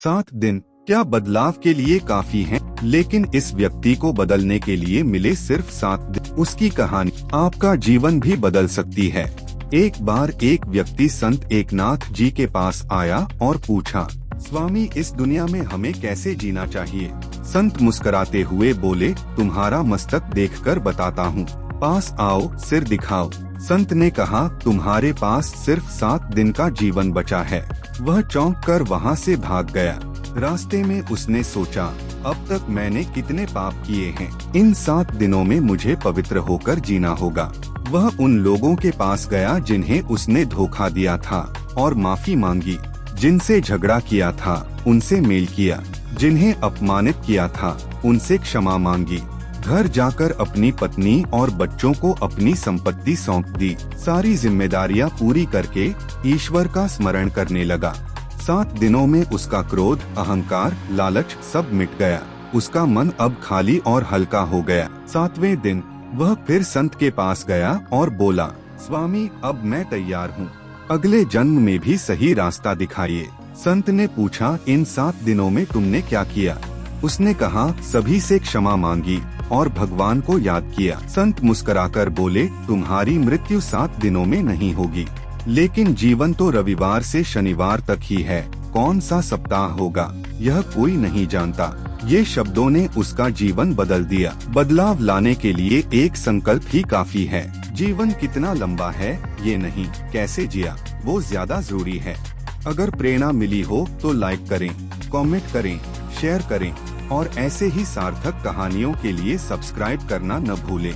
7 दिन क्या बदलाव के लिए काफी हैं? लेकिन इस व्यक्ति को बदलने के लिए मिले सिर्फ 7 दिन। उसकी कहानी आपका जीवन भी बदल सकती है। एक बार एक व्यक्ति संत एकनाथ जी के पास आया और पूछा, स्वामी, इस दुनिया में हमें कैसे जीना चाहिए? संत मुस्कुराते हुए बोले, तुम्हारा मस्तक देखकर बताता हूँ, पास आओ, सिर दिखाओ। संत ने कहा, तुम्हारे पास सिर्फ 7 दिन का जीवन बचा है। वह चौंक कर वहाँ से भाग गया। रास्ते में उसने सोचा, अब तक मैंने कितने पाप किए हैं, इन 7 दिनों में मुझे पवित्र होकर जीना होगा। वह उन लोगों के पास गया जिन्हें उसने धोखा दिया था और माफी मांगी। जिनसे झगड़ा किया था उनसे मेल किया, जिन्हें अपमानित किया था उनसे क्षमा मांगी। घर जाकर अपनी पत्नी और बच्चों को अपनी संपत्ति सौंप दी। सारी जिम्मेदारियां पूरी करके ईश्वर का स्मरण करने लगा। 7 दिनों में उसका क्रोध, अहंकार, लालच सब मिट गया। उसका मन अब खाली और हल्का हो गया। 7वें दिन वह फिर संत के पास गया और बोला, स्वामी, अब मैं तैयार हूँ, अगले जन्म में भी सही रास्ता दिखाइए। संत ने पूछा, इन 7 दिनों में तुमने क्या किया? उसने कहा, सभी से क्षमा मांगी और भगवान को याद किया। संत मुस्कुराकर बोले, तुम्हारी मृत्यु 7 दिनों में नहीं होगी, लेकिन जीवन तो रविवार से शनिवार तक ही है। कौन सा सप्ताह होगा यह कोई नहीं जानता। ये शब्दों ने उसका जीवन बदल दिया। बदलाव लाने के लिए एक संकल्प ही काफी है। जीवन कितना लंबा है ये नहीं, कैसे जिया वो ज्यादा जरूरी है। अगर प्रेरणा मिली हो तो लाइक करें, कमेंट करें, शेयर करें और ऐसे ही सार्थक कहानियों के लिए सब्सक्राइब करना न भूलें।